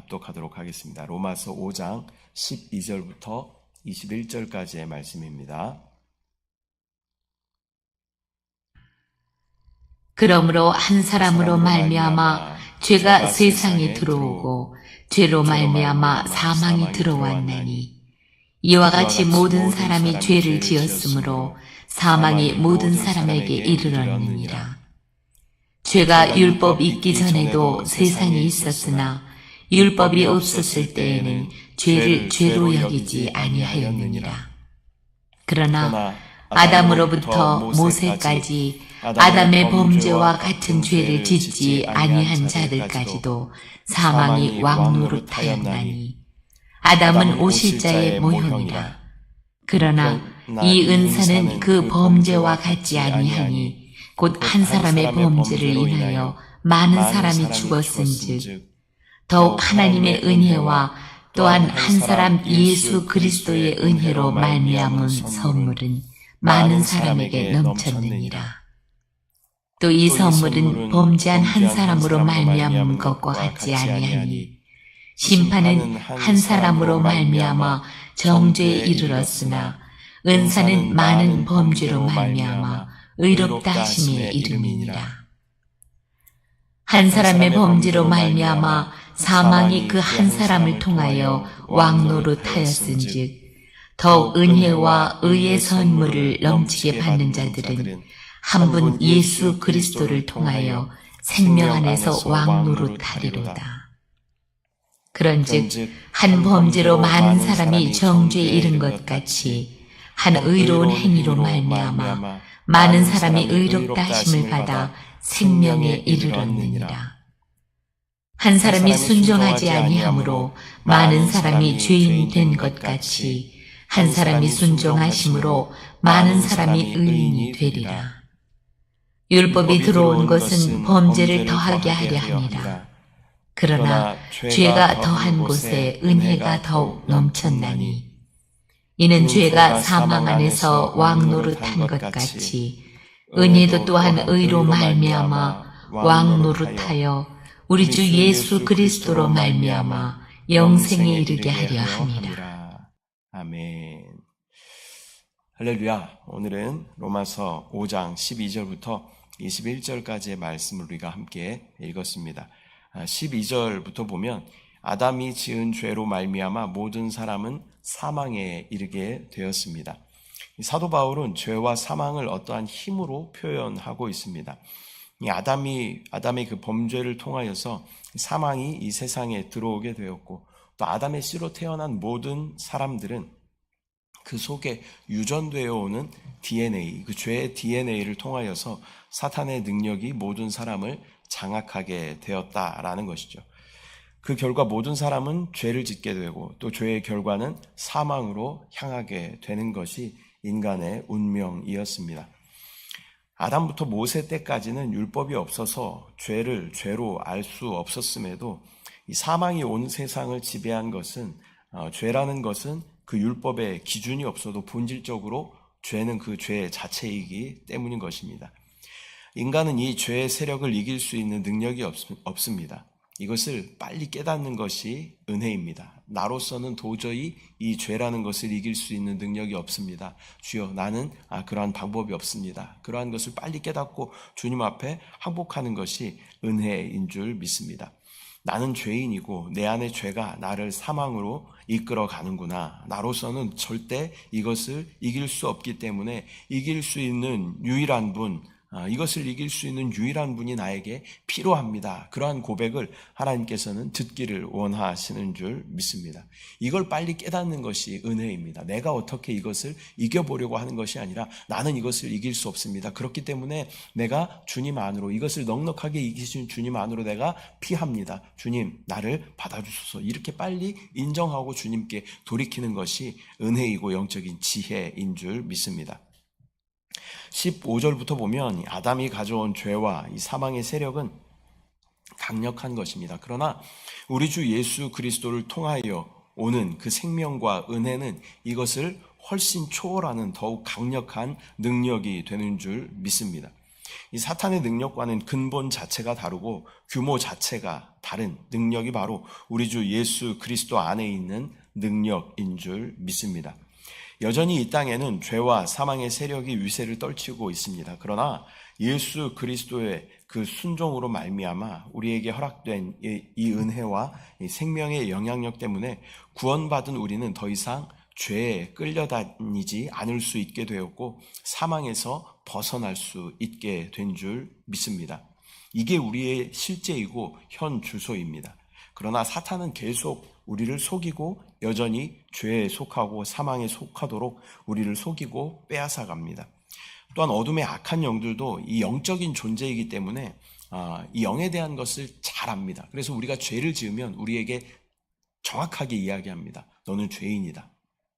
합독하도록 하겠습니다. 로마서 5장 12절부터 21절까지의 말씀입니다. 그러므로 한 사람으로 말미암아 죄가 세상에 들어오고 죄로 말미암아 사망이 들어왔나니 이와 같이 모든 사람이 죄를 지었으므로 사망이 모든 사람에게 이르렀느니라. 죄가 율법 있기 전에도 세상에 있었으나 율법이 없었을 때에는 죄를 죄로 여기지 아니하였느니라. 그러나 아담으로부터 모세까지 아담의 범죄와 같은 죄를 짓지 아니한 자들까지도 사망이 왕노릇하였나니 아담은 오실자의 모형이라. 그러나 이 은사는 그 범죄와 같지 아니하니 곧 한 사람의 범죄를 인하여 많은 사람이 죽었은즉 더욱 하나님의 은혜와 또한 한 사람 예수 그리스도의 은혜로 말미암은 선물은 많은 사람에게 넘쳤느니라. 또 이 선물은 범죄한 한 사람으로 말미암은 것과 같지 아니하니 심판은 한 사람으로 말미암아 정죄에 이르렀으나 은사는 많은 범죄로 말미암아 의롭다 하심에 이름이니라. 한 사람의 범죄로 말미암아 사망이 그 한 사람을 통하여 왕노릇하였은즉 더욱 은혜와 의의 선물을 넘치게 받는 자들은 한 분 예수 그리스도를 통하여 생명 안에서 왕노릇하리로다. 그런즉 한 범죄로 많은 사람이 정죄에 이른 것 같이 한 의로운 행위로 말미암아 많은 사람이 의롭다 하심을 받아 생명에 이르렀느니라. 한 사람이 순종하지 아니하므로 많은 사람이 죄인이 된 것 같이 한 사람이 순종하심으로 많은 사람이 의인이 되리라. 율법이 들어온 것은 범죄를 더하게 하려 함이라. 그러나 죄가 더한 곳에 은혜가 더욱 넘쳤나니 이는 죄가 사망 안에서 왕노릇한 것 같이 은혜도 또한 의로 말미암아 왕노릇하여 우리 주 예수 그리스도로 말미암아 영생에 이르게 하려 함이라. 아멘. 할렐루야. 오늘은 로마서 5장 12절부터 21절까지의 말씀을 우리가 함께 읽었습니다. 12절부터 보면 아담이 지은 죄로 말미암아 모든 사람은 사망에 이르게 되었습니다. 사도 바울은 죄와 사망을 어떠한 힘으로 표현하고 있습니다. 이 아담의 그 범죄를 통하여서 사망이 이 세상에 들어오게 되었고 또 아담의 씨로 태어난 모든 사람들은 그 속에 유전되어 오는 DNA, 그 죄의 DNA를 통하여서 사탄의 능력이 모든 사람을 장악하게 되었다라는 것이죠. 그 결과 모든 사람은 죄를 짓게 되고 또 죄의 결과는 사망으로 향하게 되는 것이 인간의 운명이었습니다. 아담부터 모세 때까지는 율법이 없어서 죄를 죄로 알 수 없었음에도 이 사망이 온 세상을 지배한 것은 죄라는 것은 그 율법의 기준이 없어도 본질적으로 죄는 그 죄 자체이기 때문인 것입니다. 인간은 이 죄의 세력을 이길 수 있는 능력이 없습니다. 이것을 빨리 깨닫는 것이 은혜입니다. 나로서는 도저히 이 죄라는 것을 이길 수 있는 능력이 없습니다. 주여, 나는 그러한 방법이 없습니다. 그러한 것을 빨리 깨닫고 주님 앞에 항복하는 것이 은혜인 줄 믿습니다. 나는 죄인이고 내 안의 죄가 나를 사망으로 이끌어 가는구나. 나로서는 절대 이것을 이길 수 없기 때문에 이길 수 있는 유일한 분, 이것을 이길 수 있는 유일한 분이 나에게 필요합니다. 그러한 고백을 하나님께서는 듣기를 원하시는 줄 믿습니다. 이걸 빨리 깨닫는 것이 은혜입니다. 내가 어떻게 이것을 이겨보려고 하는 것이 아니라 나는 이것을 이길 수 없습니다. 그렇기 때문에 내가 주님 안으로, 이것을 넉넉하게 이기신 주님 안으로 내가 피합니다. 주님, 나를 받아주소서. 이렇게 빨리 인정하고 주님께 돌이키는 것이 은혜이고 영적인 지혜인 줄 믿습니다. 15절부터 보면 아담이 가져온 죄와 이 사망의 세력은 강력한 것입니다. 그러나 우리 주 예수 그리스도를 통하여 오는 그 생명과 은혜는 이것을 훨씬 초월하는 더욱 강력한 능력이 되는 줄 믿습니다. 이 사탄의 능력과는 근본 자체가 다르고 규모 자체가 다른 능력이 바로 우리 주 예수 그리스도 안에 있는 능력인 줄 믿습니다. 여전히 이 땅에는 죄와 사망의 세력이 위세를 떨치고 있습니다. 그러나 예수 그리스도의 그 순종으로 말미암아 우리에게 허락된 이 은혜와 이 생명의 영향력 때문에 구원받은 우리는 더 이상 죄에 끌려다니지 않을 수 있게 되었고 사망에서 벗어날 수 있게 된 줄 믿습니다. 이게 우리의 실제이고 현 주소입니다. 그러나 사탄은 계속 우리를 속이고 여전히 죄에 속하고 사망에 속하도록 우리를 속이고 빼앗아갑니다. 또한 어둠의 악한 영들도 이 영적인 존재이기 때문에 이 영에 대한 것을 잘 압니다. 그래서 우리가 죄를 지으면 우리에게 정확하게 이야기합니다. 너는 죄인이다.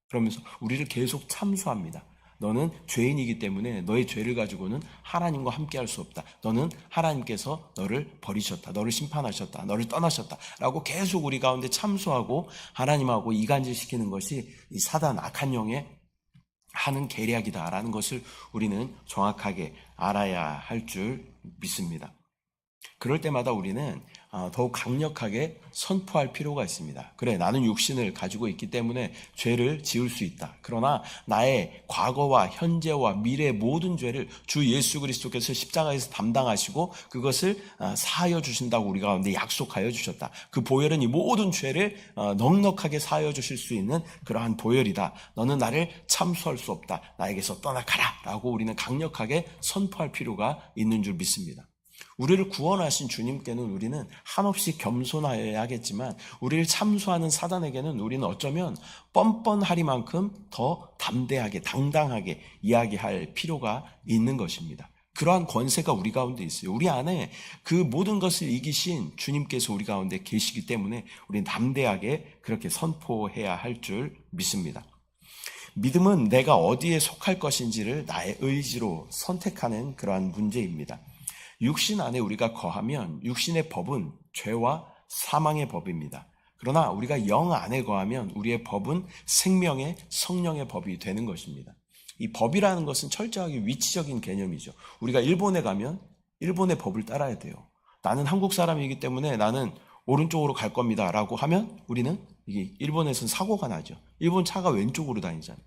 그러면서 우리를 계속 참수합니다. 너는 죄인이기 때문에 너의 죄를 가지고는 하나님과 함께할 수 없다. 너는 하나님께서 너를 버리셨다. 너를 심판하셨다. 너를 떠나셨다. 라고 계속 우리 가운데 참수하고 하나님하고 이간질시키는 것이 이 사단 악한 영의 하는 계략이다라는 것을 우리는 정확하게 알아야 할 줄 믿습니다. 그럴 때마다 우리는 더욱 강력하게 선포할 필요가 있습니다. 그래, 나는 육신을 가지고 있기 때문에 죄를 지을 수 있다. 그러나 나의 과거와 현재와 미래의 모든 죄를 주 예수 그리스도께서 십자가에서 담당하시고 그것을 사하여 주신다고 우리 가운데 약속하여 주셨다. 그 보혈은 이 모든 죄를 넉넉하게 사하여 주실 수 있는 그러한 보혈이다. 너는 나를 참수할 수 없다. 나에게서 떠나가라. 라고 우리는 강력하게 선포할 필요가 있는 줄 믿습니다. 우리를 구원하신 주님께는 우리는 한없이 겸손해야겠지만 우리를 참수하는 사단에게는 우리는 어쩌면 뻔뻔하리만큼 더 담대하게 당당하게 이야기할 필요가 있는 것입니다. 그러한 권세가 우리 가운데 있어요. 우리 안에 그 모든 것을 이기신 주님께서 우리 가운데 계시기 때문에 우리는 담대하게 그렇게 선포해야 할 줄 믿습니다. 믿음은 내가 어디에 속할 것인지를 나의 의지로 선택하는 그러한 문제입니다. 육신 안에 우리가 거하면 육신의 법은 죄와 사망의 법입니다. 그러나 우리가 영 안에 거하면 우리의 법은 생명의 성령의 법이 되는 것입니다. 이 법이라는 것은 철저하게 위치적인 개념이죠. 우리가 일본에 가면 일본의 법을 따라야 돼요. 나는 한국 사람이기 때문에 나는 오른쪽으로 갈 겁니다 라고 하면 우리는 이게 일본에서는 사고가 나죠. 일본 차가 왼쪽으로 다니잖아요.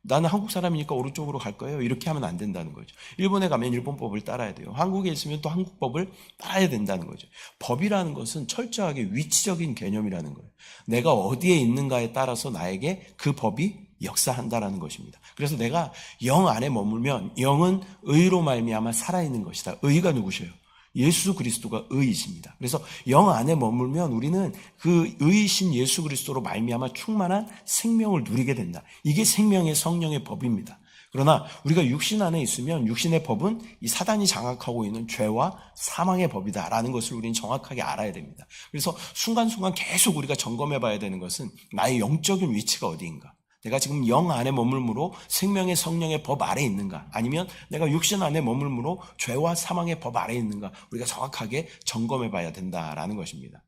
나는 한국 사람이니까 오른쪽으로 갈 거예요. 이렇게 하면 안 된다는 거죠. 일본에 가면 일본법을 따라야 돼요. 한국에 있으면 또 한국법을 따라야 된다는 거죠. 법이라는 것은 철저하게 위치적인 개념이라는 거예요. 내가 어디에 있는가에 따라서 나에게 그 법이 역사한다라는 것입니다. 그래서 내가 영 안에 머물면 영은 의로 말미암아 살아있는 것이다. 의가 누구셔요? 예수 그리스도가 의이십니다. 그래서 영 안에 머물면 우리는 그 의이신 예수 그리스도로 말미암아 충만한 생명을 누리게 된다. 이게 생명의 성령의 법입니다. 그러나 우리가 육신 안에 있으면 육신의 법은 이 사단이 장악하고 있는 죄와 사망의 법이다라는 것을 우리는 정확하게 알아야 됩니다. 그래서 순간순간 계속 우리가 점검해 봐야 되는 것은 나의 영적인 위치가 어디인가? 내가 지금 영 안에 머물므로 생명의 성령의 법 아래에 있는가? 아니면 내가 육신 안에 머물므로 죄와 사망의 법 아래에 있는가? 우리가 정확하게 점검해 봐야 된다라는 것입니다.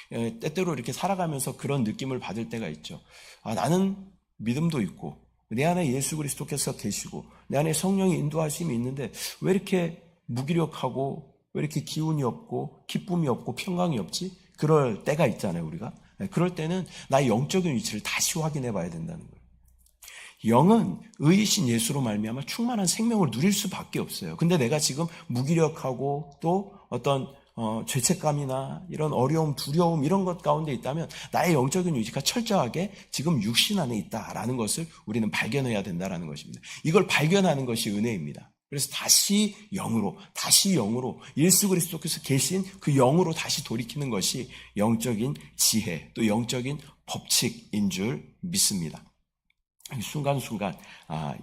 때때로 이렇게 살아가면서 그런 느낌을 받을 때가 있죠. 나는 믿음도 있고 내 안에 예수 그리스도께서 계시고 내 안에 성령의 인도하심이 있는데 왜 이렇게 무기력하고 왜 이렇게 기운이 없고 기쁨이 없고 평강이 없지? 그럴 때가 있잖아요, 우리가. 그럴 때는 나의 영적인 위치를 다시 확인해 봐야 된다는 거예요. 영은 의이신 예수로 말미암아 충만한 생명을 누릴 수밖에 없어요. 근데 내가 지금 무기력하고 또 어떤 죄책감이나 이런 어려움, 두려움 이런 것 가운데 있다면 나의 영적인 위치가 철저하게 지금 육신 안에 있다라는 것을 우리는 발견해야 된다라는 것입니다. 이걸 발견하는 것이 은혜입니다. 그래서 다시 영으로 예수 그리스도께서 계신 그 영으로 다시 돌이키는 것이 영적인 지혜 또 영적인 법칙인 줄 믿습니다. 순간순간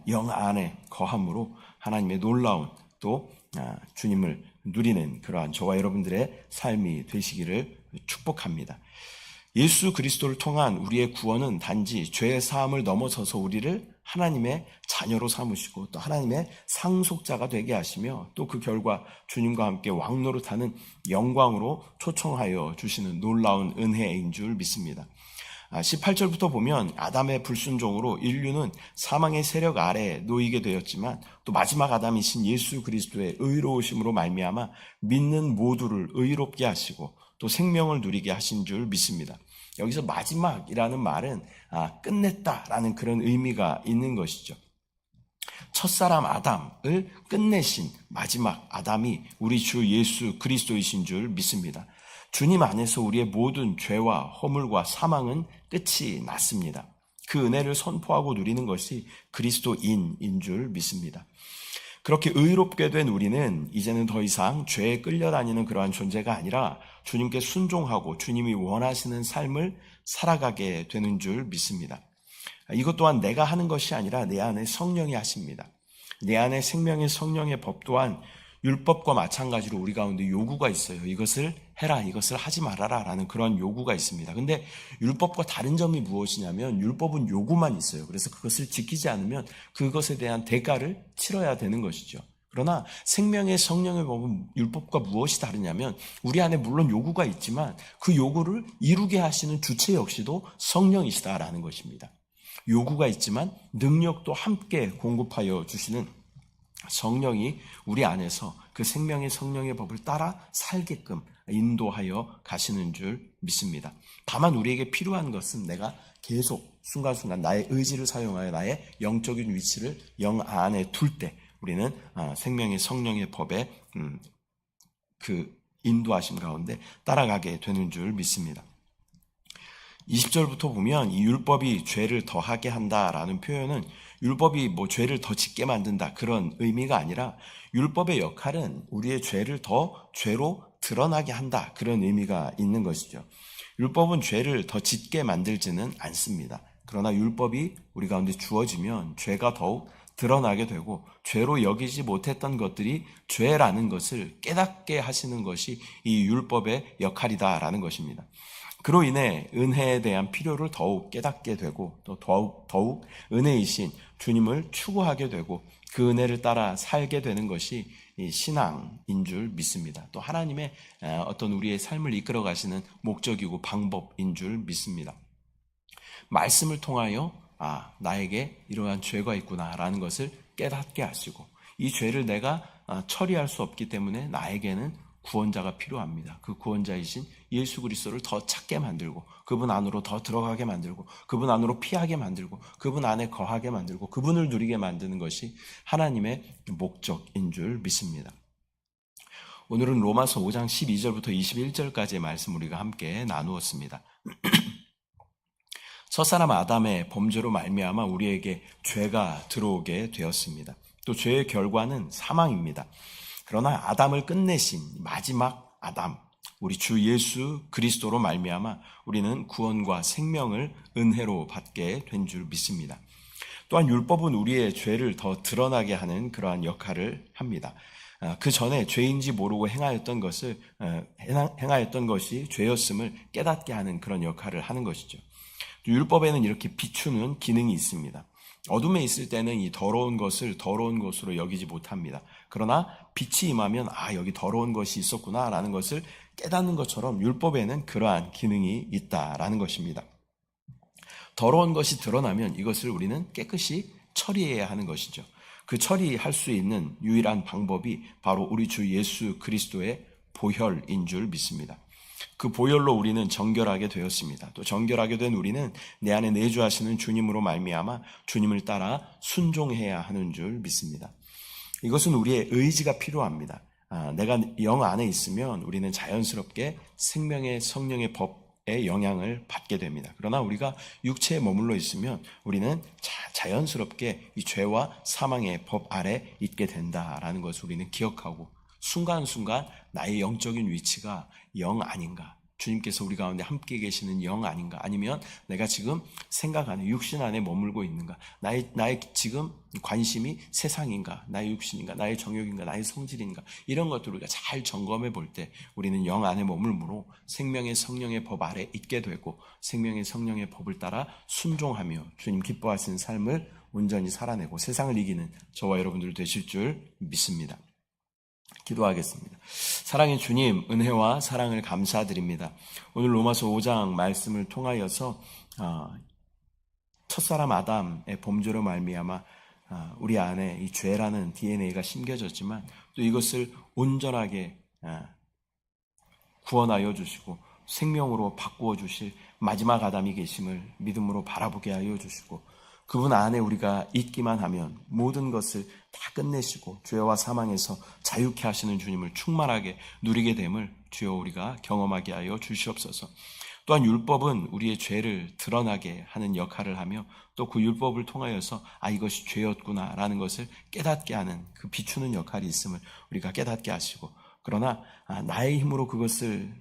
영 안에 거함으로 하나님의 놀라운 또 주님을 누리는 그러한 저와 여러분들의 삶이 되시기를 축복합니다. 예수 그리스도를 통한 우리의 구원은 단지 죄의 사함을 넘어서서 우리를 하나님의 자녀로 삼으시고 또 하나님의 상속자가 되게 하시며 또 그 결과 주님과 함께 왕노릇하는 영광으로 초청하여 주시는 놀라운 은혜인 줄 믿습니다. 18절부터 보면 아담의 불순종으로 인류는 사망의 세력 아래에 놓이게 되었지만 또 마지막 아담이신 예수 그리스도의 의로우심으로 말미암아 믿는 모두를 의롭게 하시고 또 생명을 누리게 하신 줄 믿습니다. 여기서 마지막이라는 말은 끝냈다라는 그런 의미가 있는 것이죠. 첫사람 아담을 끝내신 마지막 아담이 우리 주 예수 그리스도이신 줄 믿습니다. 주님 안에서 우리의 모든 죄와 허물과 사망은 끝이 났습니다. 그 은혜를 선포하고 누리는 것이 그리스도인인 줄 믿습니다. 그렇게 의롭게 된 우리는 이제는 더 이상 죄에 끌려다니는 그러한 존재가 아니라 주님께 순종하고 주님이 원하시는 삶을 살아가게 되는 줄 믿습니다. 이것 또한 내가 하는 것이 아니라 내 안에 성령이 하십니다. 내 안에 생명의 성령의 법 또한 율법과 마찬가지로 우리 가운데 요구가 있어요. 이것을 해라, 이것을 하지 말아라 라는 그런 요구가 있습니다. 근데 율법과 다른 점이 무엇이냐면 율법은 요구만 있어요. 그래서 그것을 지키지 않으면 그것에 대한 대가를 치러야 되는 것이죠. 그러나 생명의 성령의 법은 율법과 무엇이 다르냐면 우리 안에 물론 요구가 있지만 그 요구를 이루게 하시는 주체 역시도 성령이시다라는 것입니다. 요구가 있지만 능력도 함께 공급하여 주시는 성령이 우리 안에서 그 생명의 성령의 법을 따라 살게끔 인도하여 가시는 줄 믿습니다. 다만 우리에게 필요한 것은 내가 계속 순간순간 나의 의지를 사용하여 나의 영적인 위치를 영 안에 둘 때 우리는 생명의 성령의 법에 그 인도하심 가운데 따라가게 되는 줄 믿습니다. 20절부터 보면 이 율법이 죄를 더하게 한다라는 표현은 율법이 죄를 더 짓게 만든다 그런 의미가 아니라 율법의 역할은 우리의 죄를 더 죄로 드러나게 한다 그런 의미가 있는 것이죠. 율법은 죄를 더 짓게 만들지는 않습니다. 그러나 율법이 우리 가운데 주어지면 죄가 더욱 드러나게 되고 죄로 여기지 못했던 것들이 죄라는 것을 깨닫게 하시는 것이 이 율법의 역할이다라는 것입니다. 그로 인해 은혜에 대한 필요를 더욱 깨닫게 되고 또 더욱 은혜이신 주님을 추구하게 되고 그 은혜를 따라 살게 되는 것이 이 신앙인 줄 믿습니다. 또 하나님의 어떤 우리의 삶을 이끌어 가시는 목적이고 방법인 줄 믿습니다. 말씀을 통하여 나에게 이러한 죄가 있구나라는 것을 깨닫게 하시고 이 죄를 내가 처리할 수 없기 때문에 나에게는 구원자가 필요합니다. 그 구원자이신 예수 그리스도를 더 찾게 만들고 그분 안으로 더 들어가게 만들고 그분 안으로 피하게 만들고 그분 안에 거하게 만들고 그분을 누리게 만드는 것이 하나님의 목적인 줄 믿습니다. 오늘은 로마서 5장 12절부터 21절까지의 말씀 우리가 함께 나누었습니다. 첫사람 아담의 범죄로 말미암아 우리에게 죄가 들어오게 되었습니다. 또 죄의 결과는 사망입니다. 그러나 아담을 끝내신 마지막 아담, 우리 주 예수 그리스도로 말미암아 우리는 구원과 생명을 은혜로 받게 된 줄 믿습니다. 또한 율법은 우리의 죄를 더 드러나게 하는 그러한 역할을 합니다. 그 전에 죄인지 모르고 행하였던 것이 죄였음을 깨닫게 하는 그런 역할을 하는 것이죠. 율법에는 이렇게 비추는 기능이 있습니다. 어둠에 있을 때는 이 더러운 것을 더러운 것으로 여기지 못합니다. 그러나 빛이 임하면 여기 더러운 것이 있었구나 라는 것을 깨닫는 것처럼 율법에는 그러한 기능이 있다라는 것입니다. 더러운 것이 드러나면 이것을 우리는 깨끗이 처리해야 하는 것이죠. 그 처리할 수 있는 유일한 방법이 바로 우리 주 예수 그리스도의 보혈인 줄 믿습니다. 그 보혈로 우리는 정결하게 되었습니다. 또 정결하게 된 우리는 내 안에 내주하시는 주님으로 말미암아 주님을 따라 순종해야 하는 줄 믿습니다. 이것은 우리의 의지가 필요합니다. 내가 영 안에 있으면 우리는 자연스럽게 생명의 성령의 법의 영향을 받게 됩니다. 그러나 우리가 육체에 머물러 있으면 우리는 자연스럽게 이 죄와 사망의 법 아래 있게 된다라는 것을 우리는 기억하고 순간순간 나의 영적인 위치가 영 아닌가, 주님께서 우리 가운데 함께 계시는 영 아닌가, 아니면 내가 지금 생각 안에 육신 안에 머물고 있는가, 나의 지금 관심이 세상인가, 나의 육신인가, 나의 정욕인가, 나의 성질인가, 이런 것들을 우리가 잘 점검해 볼 때 우리는 영 안에 머물므로 생명의 성령의 법 아래 있게 되고 생명의 성령의 법을 따라 순종하며 주님 기뻐하시는 삶을 온전히 살아내고 세상을 이기는 저와 여러분들 되실 줄 믿습니다. 기도하겠습니다. 사랑의 주님, 은혜와 사랑을 감사드립니다. 오늘 로마서 5장 말씀을 통하여서 첫사람 아담의 범죄로 말미암아 우리 안에 이 죄라는 DNA가 심겨졌지만 또 이것을 온전하게 구원하여 주시고 생명으로 바꾸어 주실 마지막 아담이 계심을 믿음으로 바라보게 하여 주시고 그분 안에 우리가 있기만 하면 모든 것을 다 끝내시고 죄와 사망에서 자유케 하시는 주님을 충만하게 누리게 됨을 주여 우리가 경험하게 하여 주시옵소서. 또한 율법은 우리의 죄를 드러나게 하는 역할을 하며 또 그 율법을 통하여서 이것이 죄였구나 라는 것을 깨닫게 하는 그 비추는 역할이 있음을 우리가 깨닫게 하시고 그러나 나의 힘으로 그것을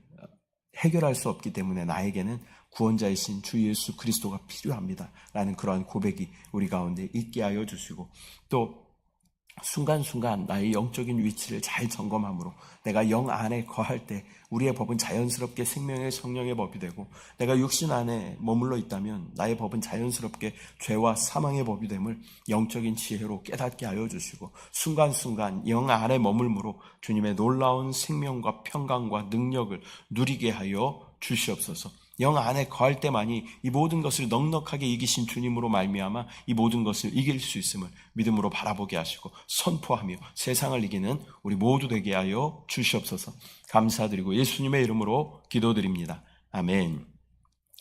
해결할 수 없기 때문에 나에게는 구원자이신 주 예수 그리스도가 필요합니다 라는 그러한 고백이 우리 가운데 있게 하여 주시고 또 순간순간 나의 영적인 위치를 잘 점검함으로 내가 영 안에 거할 때 우리의 법은 자연스럽게 생명의 성령의 법이 되고 내가 육신 안에 머물러 있다면 나의 법은 자연스럽게 죄와 사망의 법이 됨을 영적인 지혜로 깨닫게 하여 주시고 순간순간 영 안에 머물므로 주님의 놀라운 생명과 평강과 능력을 누리게 하여 주시옵소서. 영 안에 거할 때만이 이 모든 것을 넉넉하게 이기신 주님으로 말미암아 이 모든 것을 이길 수 있음을 믿음으로 바라보게 하시고 선포하며 세상을 이기는 우리 모두 되게 하여 주시옵소서. 감사드리고 예수님의 이름으로 기도드립니다. 아멘.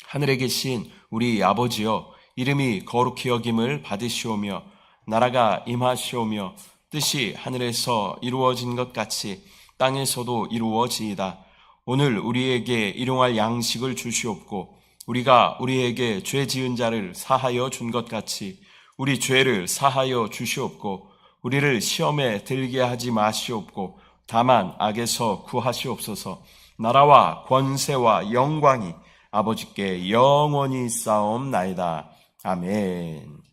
하늘에 계신 우리 아버지여 이름이 거룩히 여김을 받으시오며 나라가 임하시오며 뜻이 하늘에서 이루어진 것 같이 땅에서도 이루어지이다. 오늘 우리에게 일용할 양식을 주시옵고 우리가 우리에게 죄 지은 자를 사하여 준 것 같이 우리 죄를 사하여 주시옵고 우리를 시험에 들게 하지 마시옵고 다만 악에서 구하시옵소서. 나라와 권세와 영광이 아버지께 영원히 쌓옵나이다. 아멘.